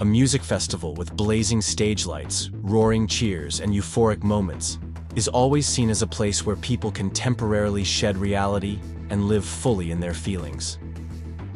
A music festival with blazing stage lights, roaring cheers, and euphoric moments is always seen as a place where people can temporarily shed reality and live fully in their feelings.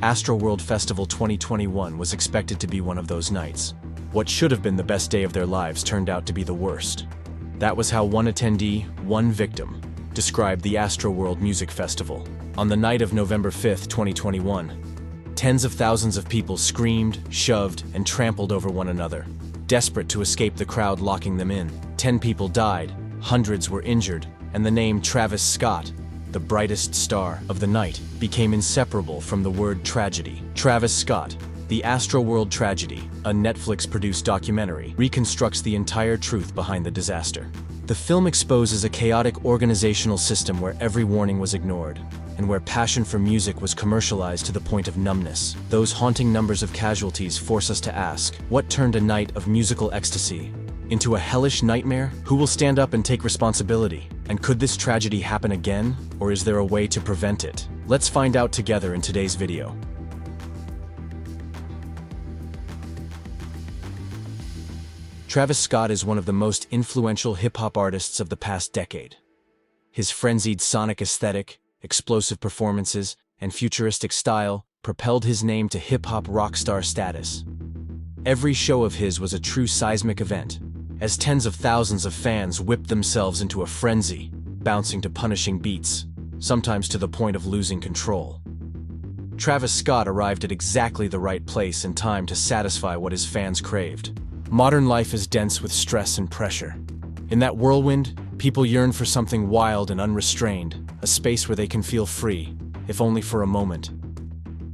Astroworld Festival 2021 was expected to be one of those nights. What should have been the best day of their lives turned out to be the worst. That was how one attendee, one victim, described the Astroworld Music Festival. On the night of November 5, 2021, tens of thousands of people screamed, shoved, and trampled over one another, desperate to escape the crowd locking them in. 10 people died, hundreds were injured, and the name Travis Scott, the brightest star of the night, became inseparable from the word tragedy. Travis Scott, The Astroworld Tragedy, a Netflix-produced documentary, reconstructs the entire truth behind the disaster. The film exposes a chaotic organizational system where every warning was ignored, and where passion for music was commercialized to the point of numbness. Those haunting numbers of casualties force us to ask, what turned a night of musical ecstasy into a hellish nightmare? Who will stand up and take responsibility? And could this tragedy happen again, or is there a way to prevent it? Let's find out together in today's video. Travis Scott is one of the most influential hip-hop artists of the past decade. His frenzied sonic aesthetic, explosive performances, and futuristic style propelled his name to hip-hop rock star status. Every show of his was a true seismic event, as tens of thousands of fans whipped themselves into a frenzy, bouncing to punishing beats, sometimes to the point of losing control. Travis Scott arrived at exactly the right place and time to satisfy what his fans craved. Modern life is dense with stress and pressure. In that whirlwind, people yearn for something wild and unrestrained, a space where they can feel free, if only for a moment.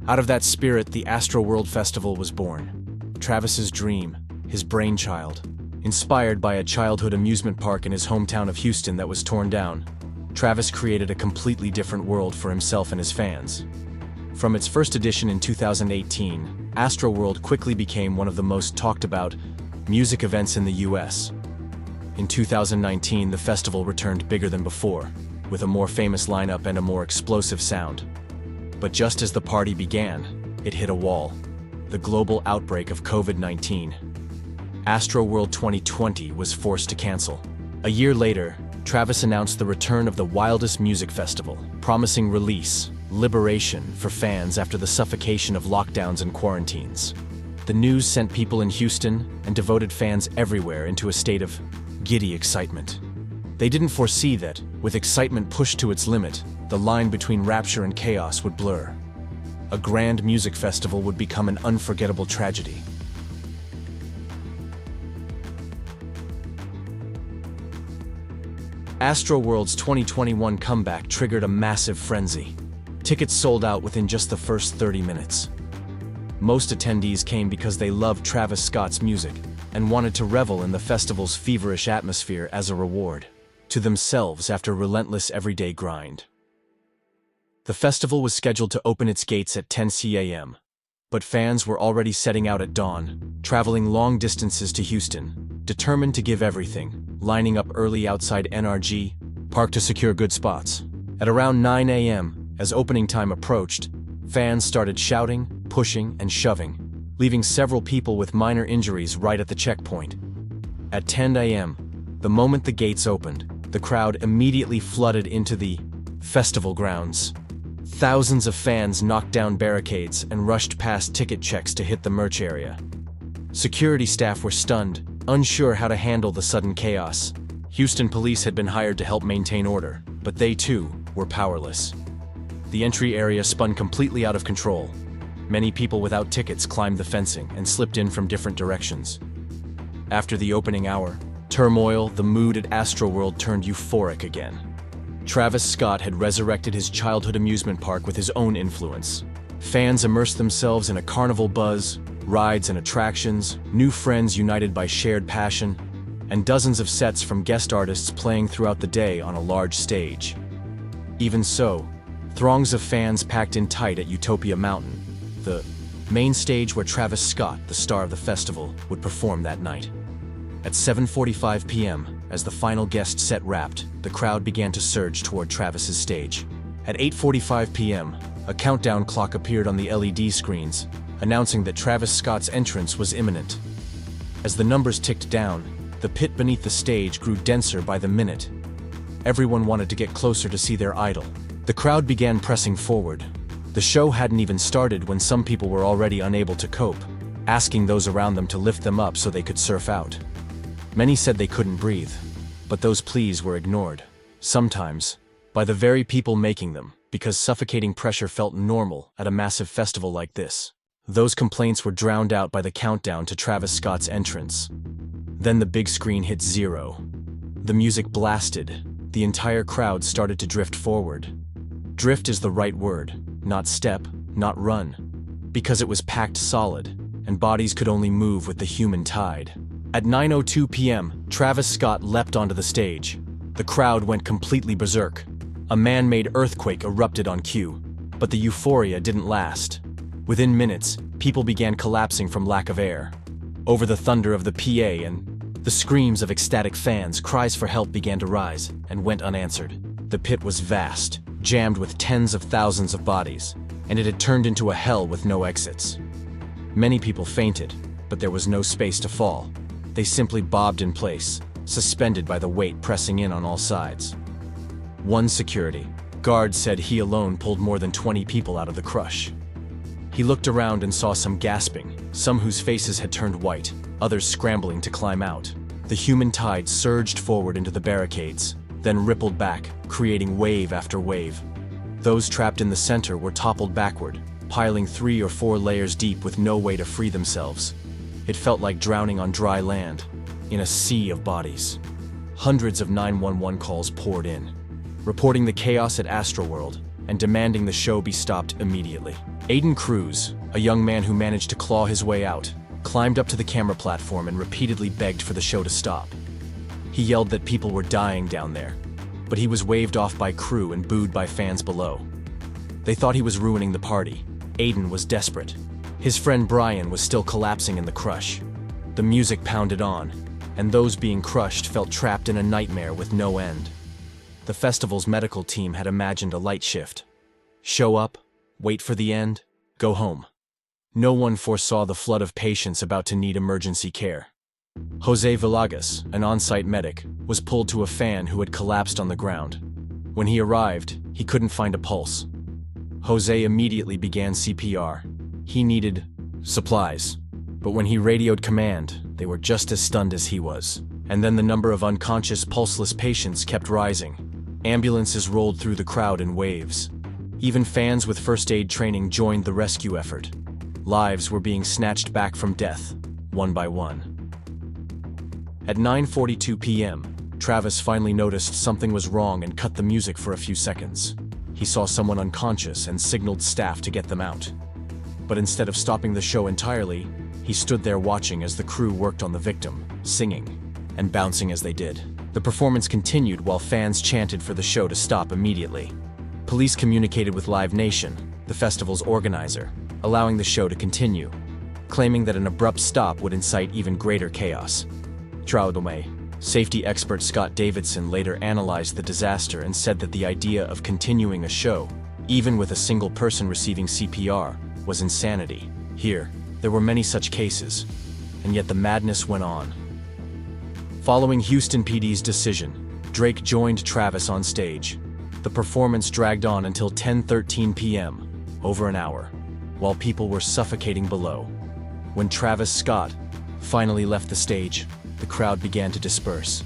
Out of that spirit, the Astroworld Festival was born. Travis's dream, his brainchild. Inspired by a childhood amusement park in his hometown of Houston that was torn down, Travis created a completely different world for himself and his fans. From its first edition in 2018, Astroworld quickly became one of the most talked about music events in the US. In 2019, the festival returned bigger than before, with a more famous lineup and a more explosive sound. But just as the party began, it hit a wall: the global outbreak of COVID-19. Astroworld 2020 was forced to cancel. A year later, Travis announced the return of the wildest music festival, promising release, liberation for fans after the suffocation of lockdowns and quarantines. The news sent people in Houston and devoted fans everywhere into a state of giddy excitement. They didn't foresee that, with excitement pushed to its limit, the line between rapture and chaos would blur. A grand music festival would become an unforgettable tragedy. Astroworld's 2021 comeback triggered a massive frenzy. Tickets sold out within just the first 30 minutes. Most attendees came because they loved Travis Scott's music and wanted to revel in the festival's feverish atmosphere as a reward to themselves after relentless everyday grind. The festival was scheduled to open its gates at 10 a.m., but fans were already setting out at dawn, traveling long distances to Houston, determined to give everything, lining up early outside NRG Park to secure good spots. At around 9 a.m., as opening time approached, fans started shouting, pushing, and shoving, leaving several people with minor injuries right at the checkpoint. At 10 a.m., the moment the gates opened, the crowd immediately flooded into the festival grounds. Thousands of fans knocked down barricades and rushed past ticket checks to hit the merch area. Security staff were stunned, unsure how to handle the sudden chaos. Houston police had been hired to help maintain order, but they too were powerless. The entry area spun completely out of control. Many people without tickets climbed the fencing and slipped in from different directions. After the opening hour, turmoil, the mood at Astroworld turned euphoric again. Travis Scott had resurrected his childhood amusement park with his own influence. Fans immersed themselves in a carnival buzz, rides and attractions, new friends united by shared passion, and dozens of sets from guest artists playing throughout the day on a large stage. Even so, throngs of fans packed in tight at Utopia Mountain, the main stage where Travis Scott, the star of the festival, would perform that night. At 7:45 p.m., as the final guest set wrapped, the crowd began to surge toward Travis's stage. At 8:45 p.m., a countdown clock appeared on the LED screens, announcing that Travis Scott's entrance was imminent. As the numbers ticked down, the pit beneath the stage grew denser by the minute. Everyone wanted to get closer to see their idol. The crowd began pressing forward. The show hadn't even started when some people were already unable to cope, asking those around them to lift them up so they could surf out. Many said they couldn't breathe, but those pleas were ignored. Sometimes, by the very people making them, because suffocating pressure felt normal at a massive festival like this. Those complaints were drowned out by the countdown to Travis Scott's entrance. Then the big screen hit 0. The music blasted. The entire crowd started to drift forward. Drift is the right word, not step, not run, because it was packed solid, and bodies could only move with the human tide. At 9:02 p.m., Travis Scott leapt onto the stage. The crowd went completely berserk. A man-made earthquake erupted on cue, but the euphoria didn't last. Within minutes, people began collapsing from lack of air. Over the thunder of the PA and the screams of ecstatic fans, cries for help began to rise and went unanswered. The pit was vast, jammed with tens of thousands of bodies, and it had turned into a hell with no exits. Many people fainted, but there was no space to fall. They simply bobbed in place, suspended by the weight pressing in on all sides. One security guard said he alone pulled more than 20 people out of the crush. He looked around and saw some gasping, some whose faces had turned white, others scrambling to climb out. The human tide surged forward into the barricades, then rippled back, creating wave after wave. Those trapped in the center were toppled backward, piling 3 or 4 layers deep with no way to free themselves. It felt like drowning on dry land, in a sea of bodies. Hundreds of 911 calls poured in, reporting the chaos at Astroworld and demanding the show be stopped immediately. Aiden Cruz, a young man who managed to claw his way out, climbed up to the camera platform and repeatedly begged for the show to stop. He yelled that people were dying down there, but he was waved off by crew and booed by fans below. They thought he was ruining the party. Aiden was desperate. His friend Brian was still collapsing in the crush. The music pounded on, and those being crushed felt trapped in a nightmare with no end. The festival's medical team had imagined a light shift. Show up, wait for the end, go home. No one foresaw the flood of patients about to need emergency care. Jose Villegas, an on-site medic, was pulled to a fan who had collapsed on the ground. When he arrived, he couldn't find a pulse. Jose immediately began CPR. He needed supplies, but when he radioed command, they were just as stunned as he was. And then the number of unconscious, pulseless patients kept rising. Ambulances rolled through the crowd in waves. Even fans with first aid training joined the rescue effort. Lives were being snatched back from death, one by one. At 9:42 p.m., Travis finally noticed something was wrong and cut the music for a few seconds. He saw someone unconscious and signaled staff to get them out. But instead of stopping the show entirely, he stood there watching as the crew worked on the victim, singing and bouncing as they did. The performance continued while fans chanted for the show to stop immediately. Police communicated with Live Nation, the festival's organizer, allowing the show to continue, claiming that an abrupt stop would incite even greater chaos. Safety expert Scott Davidson later analyzed the disaster and said that the idea of continuing a show, even with a single person receiving CPR, was insanity. Here, there were many such cases, and yet the madness went on. Following Houston PD's decision, Drake joined Travis on stage. The performance dragged on until 10:13 p.m., over an hour, while people were suffocating below. When Travis Scott finally left the stage, the crowd began to disperse.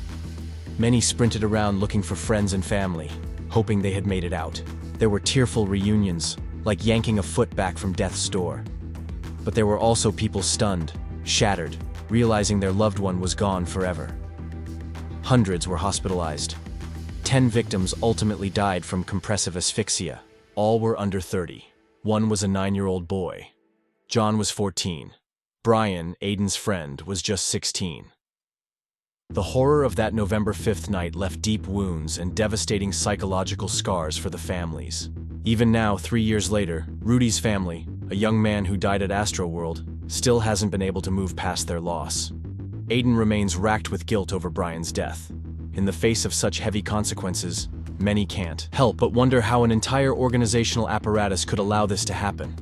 Many sprinted around looking for friends and family, hoping they had made it out. There were tearful reunions, like yanking a foot back from death's door. But there were also people stunned, shattered, realizing their loved one was gone forever. Hundreds were hospitalized. 10 victims ultimately died from compressive asphyxia. All were under 30. One was a 9-year-old boy. John was 14. Brian, Aiden's friend, was just 16. The horror of that November 5th night left deep wounds and devastating psychological scars for the families. Even now, 3 years later, Rudy's family, a young man who died at Astroworld, still hasn't been able to move past their loss. Aiden remains racked with guilt over Brian's death. In the face of such heavy consequences, many can't help but wonder how an entire organizational apparatus could allow this to happen.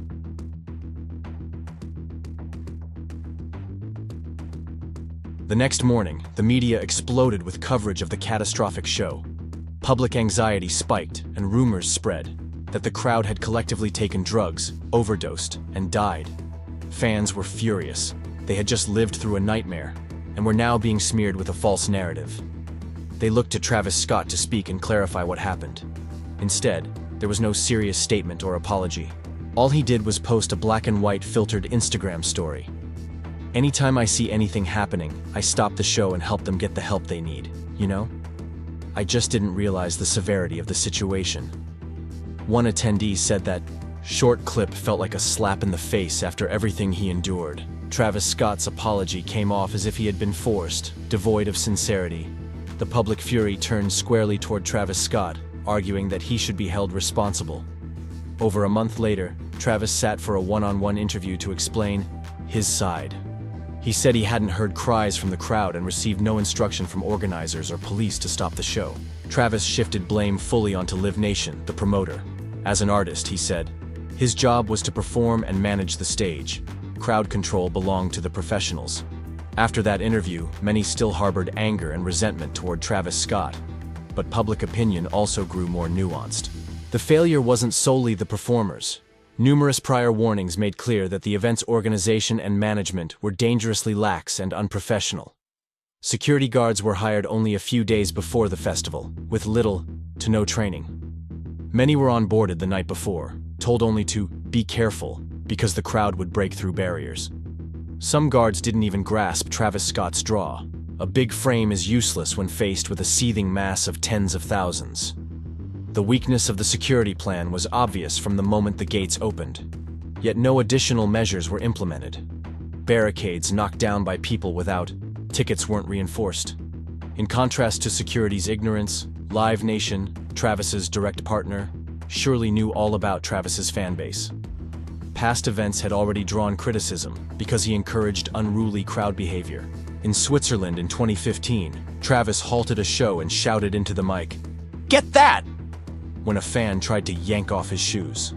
The next morning, the media exploded with coverage of the catastrophic show. Public anxiety spiked, and rumors spread that the crowd had collectively taken drugs, overdosed, and died. Fans were furious. They had just lived through a nightmare, and were now being smeared with a false narrative. They looked to Travis Scott to speak and clarify what happened. Instead, there was no serious statement or apology. All he did was post a black and white filtered Instagram story. "Anytime I see anything happening, I stop the show and help them get the help they need, you know? I just didn't realize the severity of the situation." One attendee said that short clip felt like a slap in the face after everything he endured. Travis Scott's apology came off as if he had been forced, devoid of sincerity. The public fury turned squarely toward Travis Scott, arguing that he should be held responsible. Over a month later, Travis sat for a one-on-one interview to explain his side. He said he hadn't heard cries from the crowd and received no instruction from organizers or police to stop the show. Travis shifted blame fully onto Live Nation, the promoter. As an artist, he said, his job was to perform and manage the stage. Crowd control belonged to the professionals. After that interview, many still harbored anger and resentment toward Travis Scott, but public opinion also grew more nuanced. The failure wasn't solely the performers. Numerous prior warnings made clear that the event's organization and management were dangerously lax and unprofessional. Security guards were hired only a few days before the festival, with little to no training. Many were onboarded the night before, told only to be careful because the crowd would break through barriers. Some guards didn't even grasp Travis Scott's draw. A big frame is useless when faced with a seething mass of tens of thousands. The weakness of the security plan was obvious from the moment the gates opened. Yet no additional measures were implemented. Barricades knocked down by people without tickets weren't reinforced. In contrast to security's ignorance, Live Nation, Travis's direct partner, surely knew all about Travis's fanbase. Past events had already drawn criticism because he encouraged unruly crowd behavior. In Switzerland in 2015, Travis halted a show and shouted into the mic, "Get that!" when a fan tried to yank off his shoes.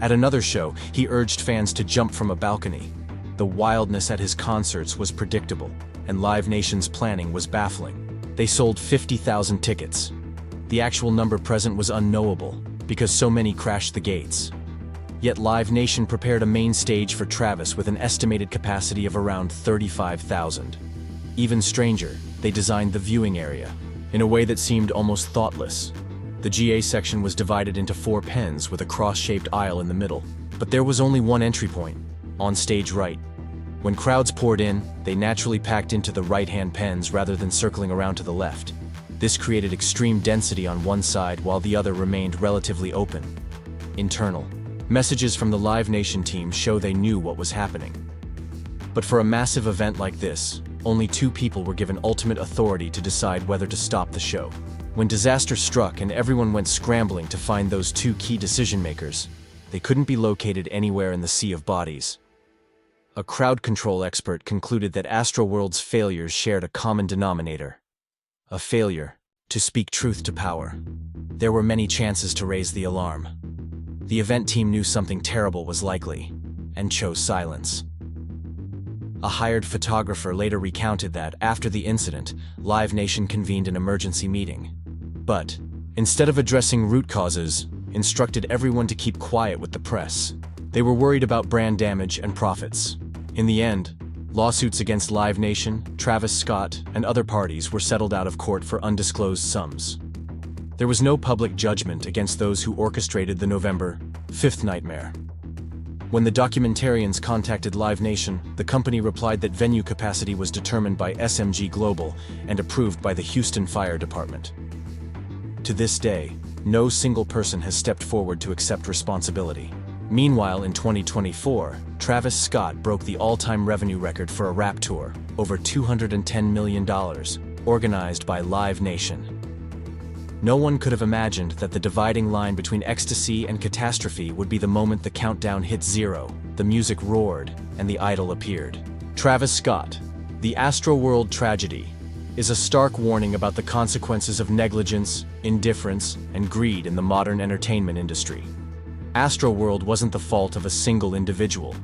At another show, he urged fans to jump from a balcony. The wildness at his concerts was predictable, and Live Nation's planning was baffling. They sold 50,000 tickets. The actual number present was unknowable, because so many crashed the gates. Yet Live Nation prepared a main stage for Travis with an estimated capacity of around 35,000. Even stranger, they designed the viewing area in a way that seemed almost thoughtless. The GA section was divided into 4 pens with a cross-shaped aisle in the middle, but there was only one entry point, on stage right. When crowds poured in, they naturally packed into the right-hand pens rather than circling around to the left. This created extreme density on one side while the other remained relatively open. Internal messages from the Live Nation team show they knew what was happening. But for a massive event like this, only 2 people were given ultimate authority to decide whether to stop the show. When disaster struck and everyone went scrambling to find those 2 key decision-makers, they couldn't be located anywhere in the sea of bodies. A crowd control expert concluded that Astroworld's failures shared a common denominator: a failure to speak truth to power. There were many chances to raise the alarm. The event team knew something terrible was likely, and chose silence. A hired photographer later recounted that, after the incident, Live Nation convened an emergency meeting. But, instead of addressing root causes, instructed everyone to keep quiet with the press. They were worried about brand damage and profits. In the end, lawsuits against Live Nation, Travis Scott, and other parties were settled out of court for undisclosed sums. There was no public judgment against those who orchestrated the November 5th nightmare. When the documentarians contacted Live Nation, the company replied that venue capacity was determined by SMG Global and approved by the Houston Fire Department. To this day, no single person has stepped forward to accept responsibility. Meanwhile, in 2024, Travis Scott broke the all-time revenue record for a rap tour, over $210 million, organized by Live Nation. No one could have imagined that the dividing line between ecstasy and catastrophe would be the moment the countdown hit 0, the music roared, and the idol appeared. Travis Scott, The Astroworld Tragedy, is a stark warning about the consequences of negligence, indifference, and greed in the modern entertainment industry. Astroworld wasn't the fault of a single individual.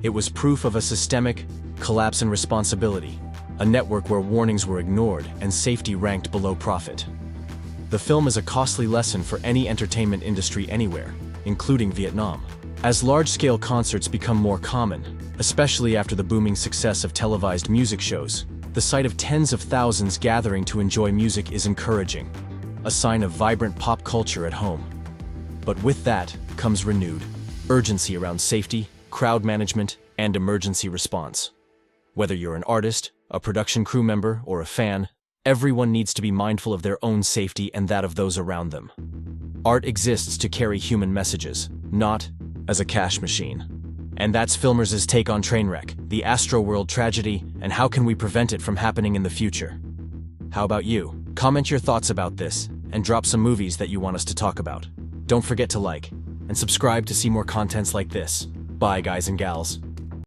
It was proof of a systemic collapse in responsibility. a network where warnings were ignored and safety ranked below profit. The film is a costly lesson for any entertainment industry anywhere, including Vietnam. As large-scale concerts become more common, especially after the booming success of televised music shows, the sight of tens of thousands gathering to enjoy music is encouraging, a sign of vibrant pop culture at home. But with that comes renewed urgency around safety, crowd management, and emergency response. Whether you're an artist, a production crew member, or a fan, everyone needs to be mindful of their own safety and that of those around them. Art exists to carry human messages, not as a cash machine. And that's Filmers' take on Trainwreck, the Astroworld Tragedy, and how can we prevent it from happening in the future. How about you? Comment your thoughts about this, and drop some movies that you want us to talk about. Don't forget to like and subscribe to see more contents like this. Bye, guys and gals.